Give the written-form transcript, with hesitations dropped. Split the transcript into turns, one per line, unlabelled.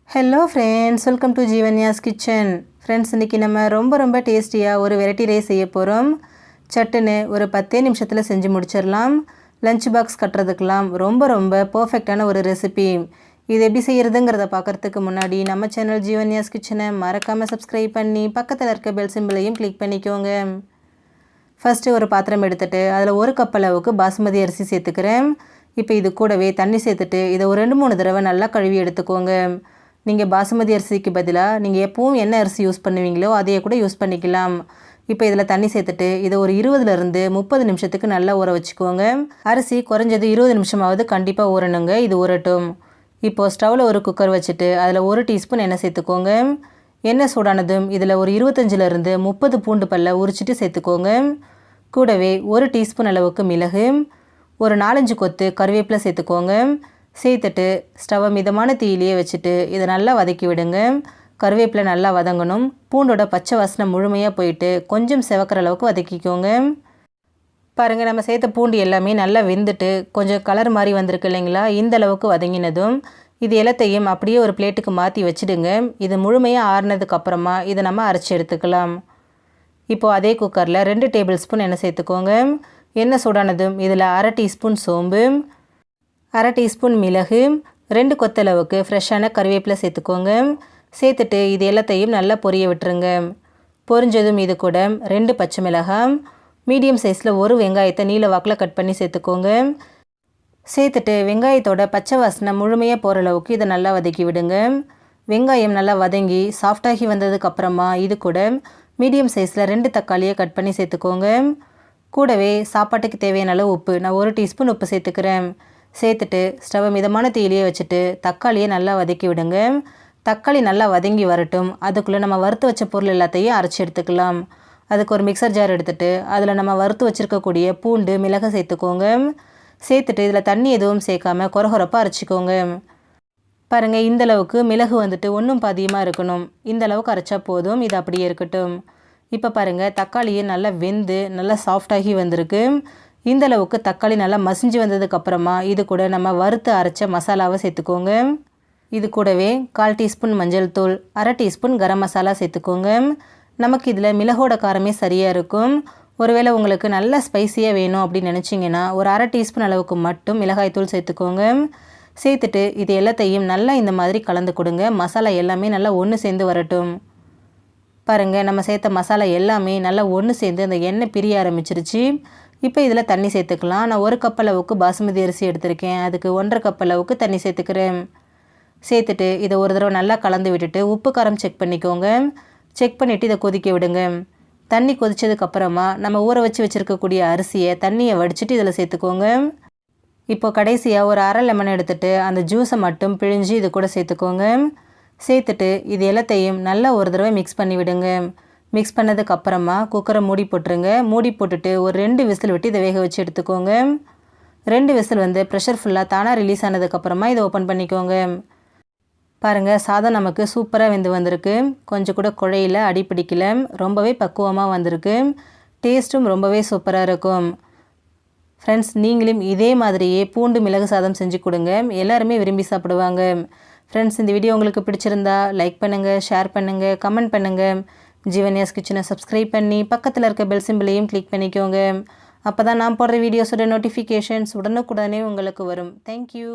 Hello friends, welcome to Jeevanya's kitchen. Friends, இன்றைக்கி நம்ம ரொம்ப டேஸ்டியாக ஒரு வெரைட்டி ரைஸ் செய்ய போகிறோம். சட்டுன்னு ஒரு 10 நிமிஷத்தில் செஞ்சு முடிச்சிடலாம். லஞ்ச் பாக்ஸ் கட்டுறதுக்கெலாம் ரொம்ப பர்ஃபெக்டான ஒரு ரெசிபி. இது எப்படி செய்கிறதுங்கிறத பார்க்குறதுக்கு முன்னாடி நம்ம சேனல் ஜீவன்யாஸ் கிச்சனை மறக்காமல் சப்ஸ்கிரைப் பண்ணி பக்கத்தில் இருக்க பெல் சிம்பிளையும் கிளிக் பண்ணிக்கோங்க. ஃபஸ்ட்டு ஒரு பாத்திரம் எடுத்துகிட்டு அதில் 1 கப் அளவுக்கு பாசுமதி அரிசி சேர்த்துக்கிறேன். இப்போ இது கூடவே தண்ணி சேர்த்துட்டு இதை ஒரு 2-3 தடவை நல்லா கழுவி எடுத்துக்கோங்க. நீங்கள் பாசுமதி அரிசிக்கு பதிலாக நீங்கள் எப்பவும் என்ன அரிசி யூஸ் பண்ணுவீங்களோ அதையே கூட யூஸ் பண்ணிக்கலாம். இப்போ இதில் தண்ணி சேர்த்துட்டு இதை ஒரு 20லேருந்து 30 நிமிஷத்துக்கு நல்லா ஊற வச்சுக்கோங்க. அரிசி குறைஞ்சது 20 நிமிஷமாவது கண்டிப்பாக ஊறணுங்க. இது ஊறட்டும். இப்போது ஸ்டவ்வில் ஒரு குக்கர் வச்சுட்டு அதில் 1 டீஸ்பூன் எண்ணெய் சேர்த்துக்கோங்க. எண்ணெய் சூடானதும் இதில் ஒரு 25லேருந்து 30 பூண்டு பல்லை உரிச்சிட்டு சேர்த்துக்கோங்க. கூடவே 1 டீஸ்பூன் அளவுக்கு மிளகு, ஒரு 4-5 கொத்து கருவேப்பிலை சேர்த்துக்கோங்க. சேர்த்துட்டு ஸ்டவ்வை மிதமான தீயிலேயே வச்சுட்டு இதை நல்லா வதக்கி விடுங்க. கருவேப்பிலை நல்லா வதங்கணும். பூண்டோட பச்சை வாசனை முழுமையாக போயிட்டு கொஞ்சம் செவக்கிற அளவுக்கு வதக்கிக்கோங்க. பாருங்கள், நம்ம சேர்த்த பூண்டு எல்லாமே நல்லா வெந்துட்டு கொஞ்சம் கலர் மாதிரி வந்திருக்கு இல்லைங்களா? இந்த அளவுக்கு வதங்கினதும் இது எல்லாத்தையும் அப்படியே ஒரு பிளேட்டுக்கு மாற்றி வச்சுடுங்க. இது முழுமையாக ஆறுனதுக்கு அப்புறமா இதை நம்ம அரைச்சி எடுத்துக்கலாம். இப்போது அதே குக்கரில் 2 டேபிள் ஸ்பூன் எண்ணெய் சேர்த்துக்கோங்க. எண்ணெய் சூடானதும் இதில் 1/2 டீஸ்பூன் சோம்பு, 1/2 டீஸ்பூன் மிளகு, 2 கொத்தளவுக்கு ஃப்ரெஷ்ஷான கருவேப்பிலை சேர்த்துக்கோங்க. சேர்த்துட்டு இது எல்லாத்தையும் நல்லா பொரிய விட்டுருங்க. பொரிஞ்சதும் இது கூட 2 பச்சை மிளகாய், மீடியம் சைஸில் 1 வெங்காயத்தை நீல வாக்கில் கட் பண்ணி சேர்த்துக்கோங்க. சேர்த்துட்டு வெங்காயத்தோட பச்சை வாசனை முழுமையாக போகிற அளவுக்கு இதை நல்லா வதக்கி விடுங்க. வெங்காயம் நல்லா வதங்கி சாஃப்டாகி வந்ததுக்கப்புறமா இது கூட மீடியம் சைஸில் 2 தக்காளியை கட் பண்ணி சேர்த்துக்கோங்க. கூடவே சாப்பாட்டுக்கு தேவையான அளவு உப்பு, நான் 1 டீஸ்பூன் உப்பு சேர்த்துக்கிறேன். சேர்த்துட்டு ஸ்டவ்வை மிதமான தீயிலேயே வச்சுட்டு தக்காளியை நல்லா வதக்கி விடுங்க. தக்காளி நல்லா வதங்கி வரட்டும். அதுக்குள்ளே நம்ம வறுத்து வச்ச பொருள் எல்லாத்தையும் அரைச்சி எடுத்துக்கலாம். அதுக்கு ஒரு மிக்சர் ஜார் எடுத்துகிட்டு அதில் நம்ம வறுத்து வச்சுருக்கக்கூடிய பூண்டு, மிளகு சேர்த்துக்கோங்க. சேர்த்துட்டு இதில் தண்ணி எதுவும் சேர்க்காமல் கொரகொரப்பாக அரைச்சிக்கோங்க. பாருங்கள், இந்தளவுக்கு மிளகு வந்துட்டு ஒன்றும் பாதியமாக இருக்கணும். இந்த அளவுக்கு அரைச்சா போதும். இது அப்படியே இருக்கட்டும். இப்போ பாருங்கள், தக்காளியை நல்லா வெந்து நல்லா சாஃப்டாகி வந்திருக்கு. இந்த அளவுக்கு தக்காளி நல்லா மசிஞ்சு வந்ததுக்கப்புறமா இது கூட நம்ம வறுத்து அரைச்ச மசாலாவை சேர்த்துக்கோங்க. இது கூடவே 1/4 டீஸ்பூன் மஞ்சள் தூள், 1/2 டீஸ்பூன் கரம் மசாலா சேர்த்துக்கோங்க. நமக்கு இதில் மிளகோட காரமே சரியாக இருக்கும். ஒருவேளை உங்களுக்கு நல்லா ஸ்பைஸியாக வேணும் அப்படின்னு நினச்சிங்கன்னா ஒரு 1/2 டீஸ்பூன் அளவுக்கு மட்டும் மிளகாய் தூள் சேர்த்துக்கோங்க. சேர்த்துட்டு இது எல்லாத்தையும் நல்லா இந்த மாதிரி கலந்து கொடுங்க. மசாலா எல்லாமே நல்லா ஒன்று சேர்ந்து வரட்டும். பாருங்கள், நம்ம சேர்த்த மசாலா எல்லாமே நல்லா ஒன்று சேர்ந்து அந்த எண்ணெய் பிரிய ஆரம்பிச்சிருச்சு. இப்போ இதில் தண்ணி சேர்த்துக்கலாம். நான் 1 கப் அளவுக்கு பாசுமதி அரிசி எடுத்திருக்கேன். அதுக்கு 1/2 கப் அளவுக்கு தண்ணி சேர்த்துக்கிறேன். சேர்த்துட்டு இதை ஒரு தடவை நல்லா கலந்து விட்டுட்டு உப்பு காரம் செக் பண்ணிக்கோங்க. செக் பண்ணிவிட்டு இதை கொதிக்க விடுங்க. தண்ணி கொதித்ததுக்கப்புறமா நம்ம ஊற வச்சுருக்கக்கூடிய அரிசியை தண்ணியை வடிச்சிட்டு இதில் சேர்த்துக்கோங்க. இப்போ கடைசியாக ஒரு 1/2 லெமன் எடுத்துகிட்டு அந்த ஜூஸை மட்டும் பிழிஞ்சு இது கூட சேர்த்துக்கோங்க. சேர்த்துட்டு இது எல்லாத்தையும் நல்லா ஒரு தடவை மிக்ஸ் பண்ணி விடுங்க. மிக்ஸ் பண்ணதுக்கப்புறமா குக்கரை மூடி போட்டுருங்க. மூடி போட்டுட்டு ஒரு 2 விசில் விட்டு இதை வேக வச்சு எடுத்துக்கோங்க. 2 விசில் வந்து ப்ரெஷர் ஃபுல்லாக தானாக ரிலீஸ் ஆனதுக்கப்புறமா இதை ஓப்பன் பண்ணிக்கோங்க. பாருங்கள், சாதம் நமக்கு சூப்பராக வெந்து வந்திருக்கு. கொஞ்சம் கூட குழையில, அடிப்பிடிக்கல, ரொம்பவே பக்குவமாக வந்திருக்கு. டேஸ்ட்டும் ரொம்பவே சூப்பராக இருக்கும். ஃப்ரெண்ட்ஸ், நீங்களும் இதே மாதிரியே பூண்டு மிளகு சாதம் செஞ்சு கொடுங்க. எல்லாருமே விரும்பி சாப்பிடுவாங்க. ஃப்ரெண்ட்ஸ், இந்த வீடியோ உங்களுக்கு பிடிச்சிருந்தா லைக் பண்ணுங்கள், ஷேர் பண்ணுங்கள், கமெண்ட் பண்ணுங்கள். ஜீவன்யாஸ் கிச்சனை சப்ஸ்கிரைப் பண்ணி பக்கத்தில் இருக்க பெல் சிம்பிளையும் கிளிக் பண்ணிக்கோங்க. அப்போ தான் நான் போடுற வீடியோஸோட நோட்டிஃபிகேஷன்ஸ் உடனுக்குடனே உங்களுக்கு வரும். தேங்க்யூ.